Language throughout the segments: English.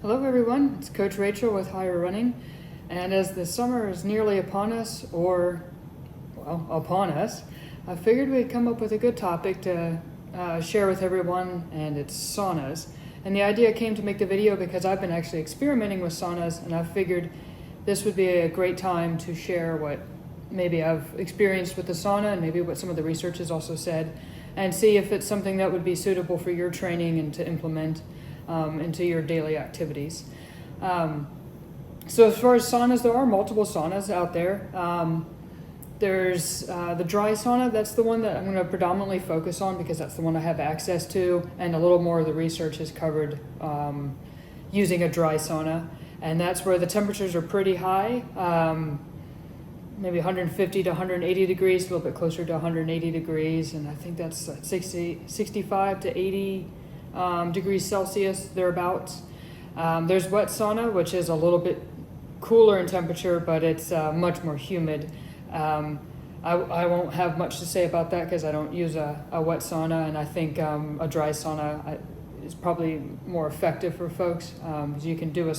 Hello everyone, it's Coach Rachael with Higher Running, and as the summer is nearly upon us, upon us, I figured we'd come up with a good topic to share with everyone, and it's saunas. And the idea came to make the video because I've been actually experimenting with saunas, and I figured this would be a great time to share what maybe I've experienced with the sauna and maybe what some of the research has also said, and see if it's something that would be suitable for your training and to implement into your daily activities. So as far as saunas, there are multiple saunas out there. There's the dry sauna. That's the one that I'm going to predominantly focus on because that's the one I have access to, and a little more of the research is covered using a dry sauna. And that's where the temperatures are pretty high, maybe 150 to 180 degrees, a little bit closer to 180 degrees, and I think that's 65 to 80 degrees Celsius, thereabouts. There's wet sauna, which is a little bit cooler in temperature, but it's much more humid. I won't have much to say about that because I don't use a wet sauna, and I think a dry sauna is probably more effective for folks because you can do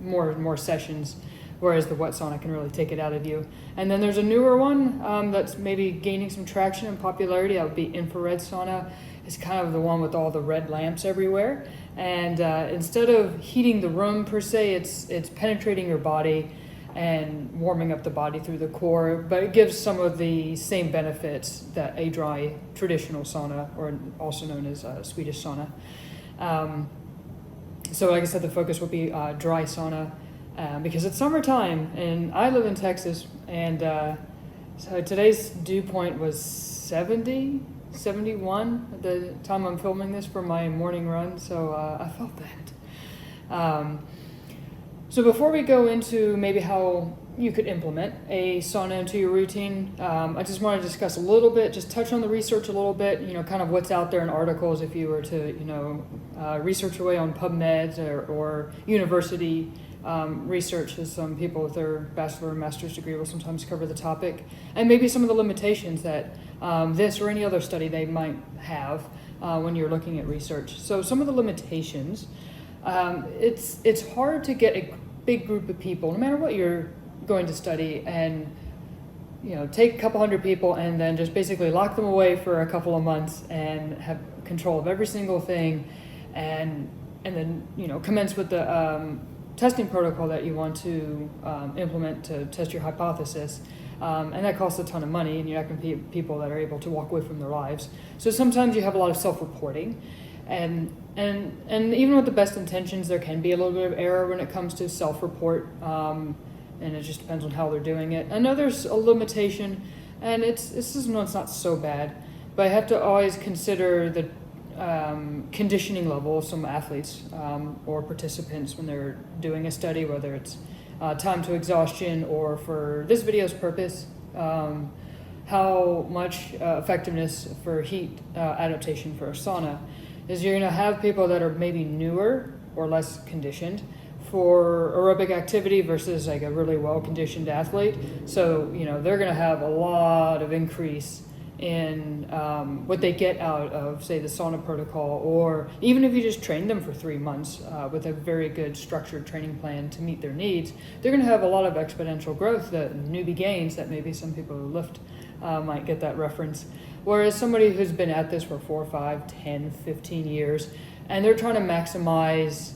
more sessions, whereas the wet sauna can really take it out of you. And then there's a newer one that's maybe gaining some traction and popularity. That would be infrared sauna. It's kind of the one with all the red lamps everywhere. And instead of heating the room per se, it's penetrating your body and warming up the body through the core, but it gives some of the same benefits that a dry traditional sauna, or also known as Swedish sauna. So like I said, the focus would be dry sauna because it's summertime, and I live in Texas, and so today's dew point was 71 at the time I'm filming this for my morning run, so I felt that. So before we go into maybe how you could implement a sauna into your routine, I just want to discuss a little bit, just touch on the research a little bit, kind of what's out there in articles if you were to, research away on PubMed or university research, as some people with their bachelor or master's degree will sometimes cover the topic, and maybe some of the limitations that this or any other study they might have when you're looking at research. So some of the limitations, it's hard to get a big group of people, no matter what you're going to study, and take a couple hundred people and then just basically lock them away for a couple of months and have control of every single thing, and then commence with the testing protocol that you want to implement to test your hypothesis. And that costs a ton of money, and you're not going to be people that are able to walk away from their lives. So sometimes you have a lot of self-reporting, and even with the best intentions, there can be a little bit of error when it comes to self-report, and it just depends on how they're doing it. I know there's a limitation, and it's not so bad, but I have to always consider the conditioning level of some athletes or participants when they're doing a study, whether it's time to exhaustion, or for this video's purpose, how much effectiveness for heat adaptation for a sauna is. You're going to have people that are maybe newer or less conditioned for aerobic activity versus like a really well-conditioned athlete. So, they're going to have a lot of increase in what they get out of, say, the sauna protocol, or even if you just train them for 3 months with a very good structured training plan to meet their needs, they're going to have a lot of exponential growth, the newbie gains that maybe some people who lift might get that reference. Whereas somebody who's been at this for 4, 5, 10, 15 years, and they're trying to maximize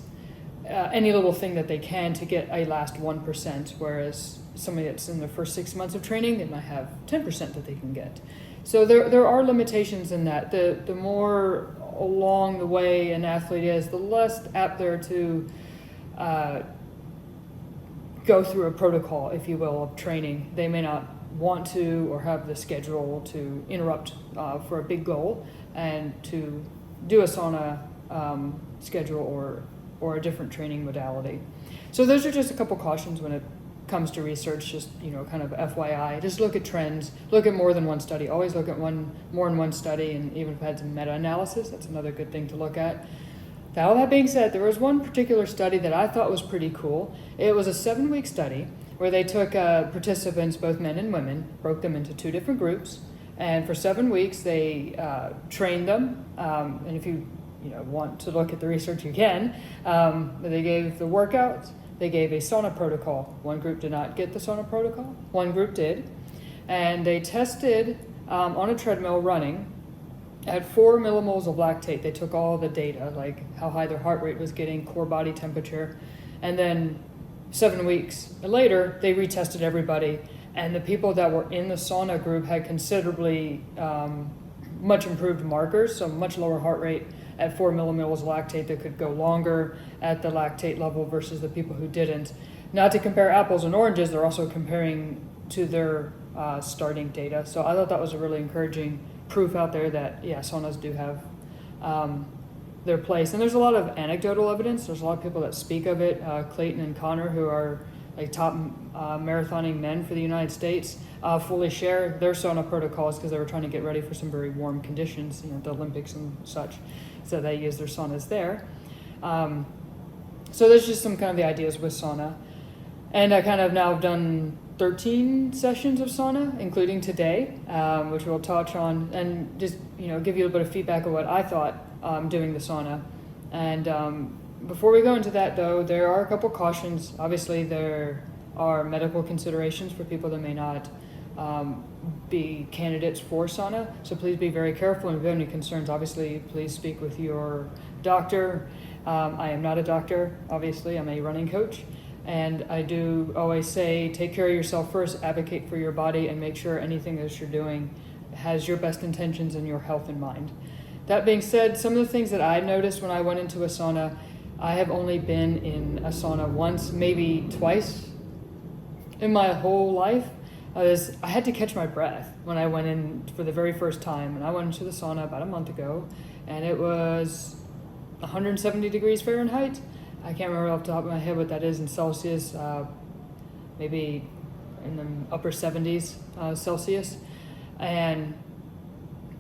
any little thing that they can to get a last 1%, whereas somebody that's in their first 6 months of training, they might have 10% that they can get. So there are limitations in that. The more along the way an athlete is, the less apt they're to go through a protocol, if you will, of training. They may not want to or have the schedule to interrupt for a big goal and to do a sauna schedule or a different training modality. So those are just a couple cautions when it comes to research, just kind of FYI. Just look at trends, look at more than one study. Always look at more than one study, and even if it had some meta-analysis, that's another good thing to look at. Now, all that being said, there was one particular study that I thought was pretty cool. It was a 7-week study where they took participants, both men and women, broke them into 2 different groups, and for 7 weeks they trained them. And if you want to look at the research, you can. They gave the workouts. They gave a sauna protocol. One group did not get the sauna protocol. One group did. And they tested on a treadmill running at 4 millimoles of lactate. They took all the data, like how high their heart rate was getting, core body temperature. And then 7 weeks later, they retested everybody. And the people that were in the sauna group had considerably much improved markers, so much lower heart rate at 4 millimoles of lactate that could go longer at the lactate level versus the people who didn't. Not to compare apples and oranges, they're also comparing to their starting data. So I thought that was a really encouraging proof out there that, saunas do have their place. And there's a lot of anecdotal evidence. There's a lot of people that speak of it. Clayton and Connor, who are like top marathoning men for the United States, fully share their sauna protocols because they were trying to get ready for some very warm conditions, the Olympics and such. So they use their saunas there. So there's just some kind of the ideas with sauna. And I kind of now have done 13 sessions of sauna, including today, which we'll touch on, and just give you a bit of feedback of what I thought doing the sauna. And before we go into that, though, there are a couple cautions. Obviously, there are medical considerations for people that may not be candidates for sauna. So please be very careful. And if you have any concerns, obviously, please speak with your doctor. I am not a doctor, obviously. I'm a running coach. And I do always say, take care of yourself first, advocate for your body, and make sure anything that you're doing has your best intentions and your health in mind. That being said, some of the things that I noticed when I went into a sauna, I have only been in a sauna once, maybe twice in my whole life. I had to catch my breath when I went in for the very first time. And I went into the sauna about a month ago, and it was 170 degrees Fahrenheit. I can't remember off the top of my head what that is in Celsius, maybe in the upper 70s Celsius. And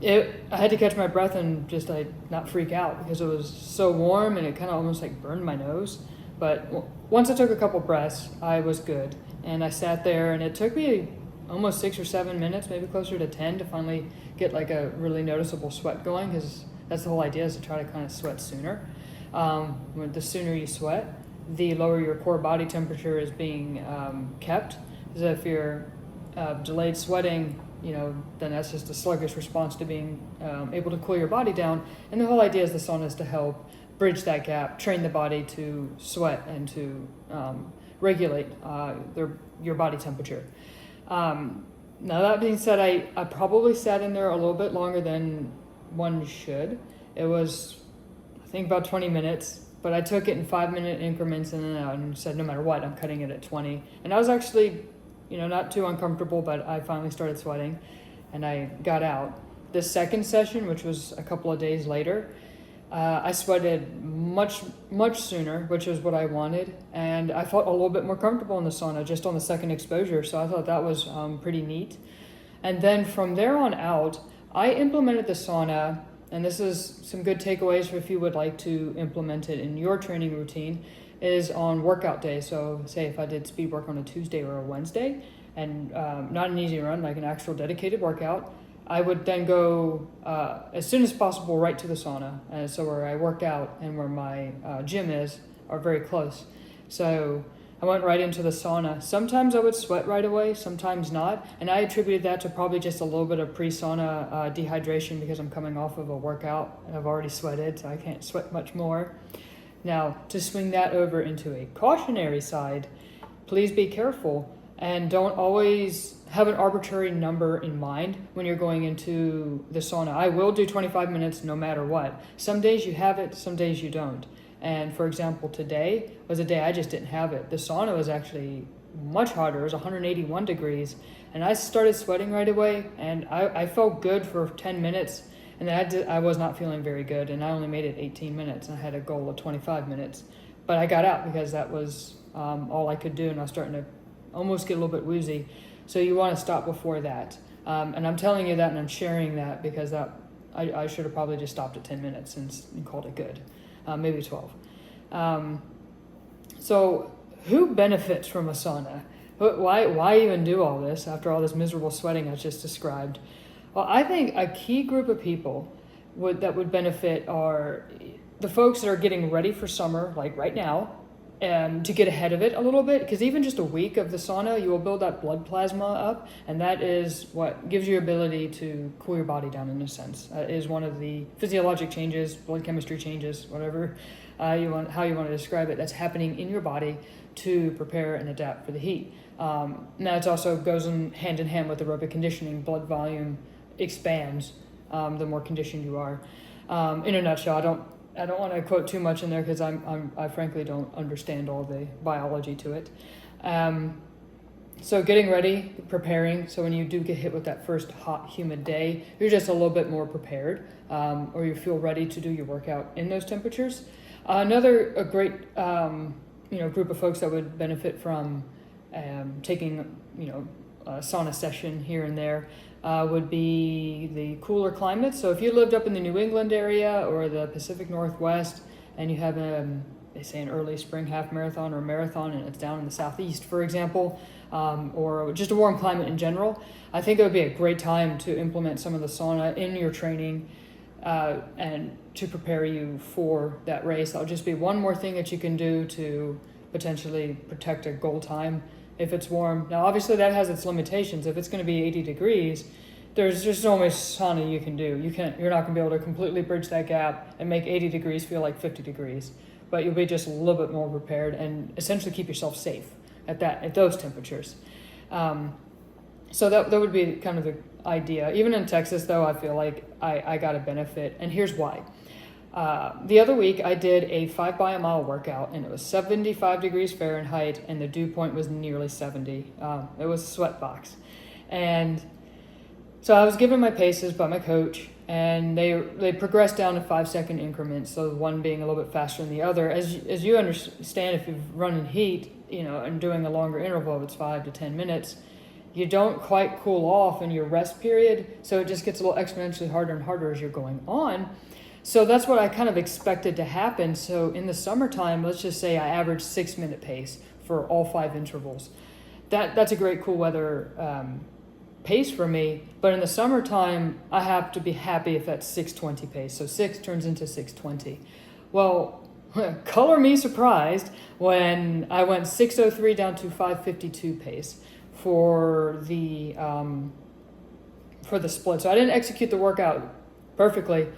I had to catch my breath and just not freak out because it was so warm and it kind of almost burned my nose. But once I took a couple breaths, I was good. And I sat there, and it took me almost 6 or 7 minutes, maybe closer to 10, to finally get a really noticeable sweat going, because that's the whole idea, is to try to kind of sweat sooner. The sooner you sweat, the lower your core body temperature is being kept. Because if you're delayed sweating, then that's just a sluggish response to being able to cool your body down. And the whole idea is the sauna is to help bridge that gap, train the body to sweat and to regulate your body temperature. Now that being said, I probably sat in there a little bit longer than one should. It was, I think, about 20 minutes, but I took it in 5-minute increments and then said no matter what, I'm cutting it at 20. And I was actually, not too uncomfortable, but I finally started sweating and I got out. The second session, which was a couple of days later, I sweated much, much sooner, which is what I wanted. And I felt a little bit more comfortable in the sauna just on the second exposure. So I thought that was pretty neat. And then from there on out, I implemented the sauna, and this is some good takeaways for if you would like to implement it in your training routine, is on workout days. So say if I did speed work on a Tuesday or a Wednesday, and not an easy run, like an actual dedicated workout, I would then go as soon as possible right to the sauna. So where I work out and where my gym is are very close. So I went right into the sauna. Sometimes I would sweat right away, sometimes not. And I attributed that to probably just a little bit of pre-sauna dehydration because I'm coming off of a workout and I've already sweated, so I can't sweat much more. Now, to swing that over into a cautionary side, please be careful and don't always have an arbitrary number in mind when you're going into the sauna. I will do 25 minutes no matter what. Some days you have it, some days you don't. And for example, today was a day I just didn't have it. The sauna was actually much hotter. It was 181 degrees. And I started sweating right away, and I felt good for 10 minutes. And then I was not feeling very good, and I only made it 18 minutes. And I had a goal of 25 minutes. But I got out because that was all I could do, and I was starting to almost get a little bit woozy. So you want to stop before that. And I'm telling you that, and I'm sharing that because I should have probably just stopped at 10 minutes and called it good. Maybe 12. So who benefits from a sauna? Why even do all this after all this miserable sweating I just described? Well, I think a key group of people would benefit are the folks that are getting ready for summer, like right now, to get ahead of it a little bit, because even just a week of the sauna, you will build that blood plasma up, and that is what gives you ability to cool your body down in a sense. Is one of the physiologic changes, blood chemistry changes, whatever how you want to describe it, that's happening in your body to prepare and adapt for the heat. Now it also goes hand in hand with aerobic conditioning. Blood volume expands the more conditioned you are. In a nutshell, I don't want to quote too much in there because I frankly don't understand all the biology to it. So getting ready, preparing, so when you do get hit with that first hot, humid day, you're just a little bit more prepared, or you feel ready to do your workout in those temperatures. A great group of folks that would benefit from taking a sauna session here and there would be the cooler climates. So if you lived up in the New England area or the Pacific Northwest and you have they say an early spring half marathon or marathon and it's down in the southeast, for example, or just a warm climate in general, I think it would be a great time to implement some of the sauna in your training and to prepare you for that race. That'll just be one more thing that you can do to potentially protect a goal time if it's warm. Now, obviously, that has its limitations. If it's going to be 80 degrees, there's just so much sauna you can do. You're not going to be able to completely bridge that gap and make 80 degrees feel like 50 degrees. But you'll be just a little bit more prepared and essentially keep yourself safe at those temperatures. So that would be kind of the idea. Even in Texas, though, I feel like I got a benefit, and here's why. The other week, I did a 5 by a mile workout, and it was 75 degrees Fahrenheit, and the dew point was nearly 70. It was a sweat box. And so I was given my paces by my coach, and they progressed down to 5-second increments, so one being a little bit faster than the other. As you understand, if you've run in heat, and doing a longer interval, if it's 5 to 10 minutes, you don't quite cool off in your rest period, so it just gets a little exponentially harder and harder as you're going on. So that's what I kind of expected to happen. So in the summertime, let's just say I average 6-minute pace for all 5 intervals. That's a great cool weather pace for me. But in the summertime, I have to be happy if that's 6:20 pace. So 6 turns into 6:20. Well, color me surprised when I went 6:03 down to 5:52 pace for the split. So I didn't execute the workout perfectly,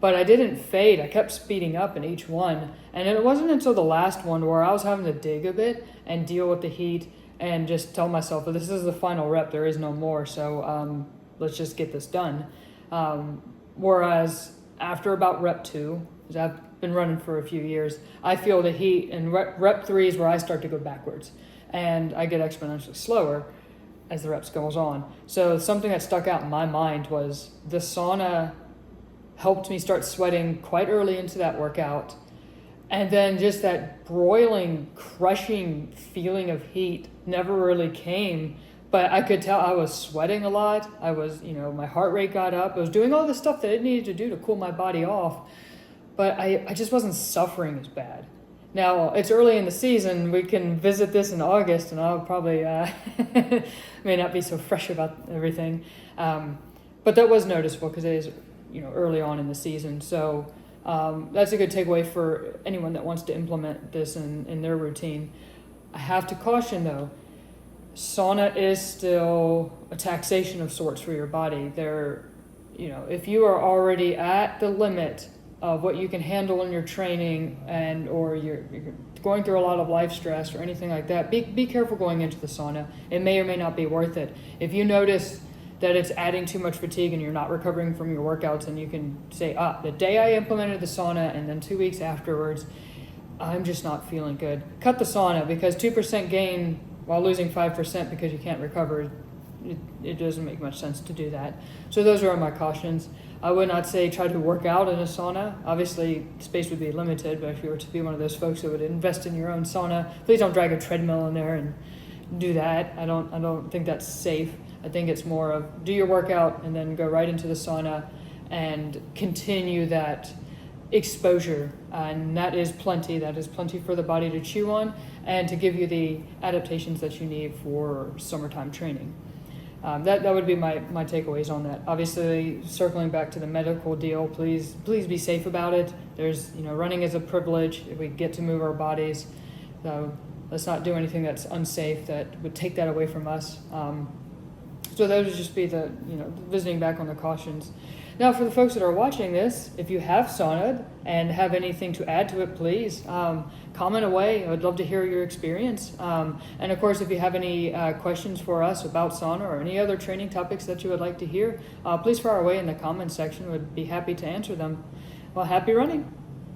but I didn't fade. I kept speeding up in each one. And it wasn't until the last one where I was having to dig a bit and deal with the heat and just tell myself, well, this is the final rep. There is no more. So let's just get this done. Whereas after about rep 2, because I've been running for a few years, I feel the heat. And rep 3 is where I start to go backwards. And I get exponentially slower as the reps goes on. So something that stuck out in my mind was the sauna helped me start sweating quite early into that workout. And then just that broiling, crushing feeling of heat never really came. But I could tell I was sweating a lot. I was, my heart rate got up. I was doing all the stuff that it needed to do to cool my body off. But I just wasn't suffering as bad. Now, it's early in the season. We can visit this in August, and I'll probably may not be so fresh about everything. But that was noticeable because it is, early on in the season. So that's a good takeaway for anyone that wants to implement this in their routine. I have to caution, though, sauna is still a taxation of sorts for your body. If you are already at the limit of what you can handle in your training or you're going through a lot of life stress or anything like that, be careful going into the sauna. It may or may not be worth it. If you notice that it's adding too much fatigue and you're not recovering from your workouts, and you can say, the day I implemented the sauna and then 2 weeks afterwards, I'm just not feeling good. Cut the sauna, because 2% gain while losing 5% because you can't recover, it doesn't make much sense to do that. So those are my cautions. I would not say try to work out in a sauna. Obviously, space would be limited, but if you were to be one of those folks that would invest in your own sauna, please don't drag a treadmill in there and do that. I don't think that's safe. I think it's more of do your workout and then go right into the sauna and continue that exposure. And that is plenty. That is plenty for the body to chew on and to give you the adaptations that you need for summertime training. That would be my takeaways on that. Obviously, circling back to the medical deal, please be safe about it. There's, running is a privilege. We get to move our bodies, so let's not do anything that's unsafe that would take that away from us. So those would just be the, visiting back on the cautions. Now, for the folks that are watching this, if you have saunaed and have anything to add to it, please comment away. I would love to hear your experience. And of course, if you have any questions for us about sauna or any other training topics that you would like to hear, please fire away in the comments section. We'd be happy to answer them. Well, happy running.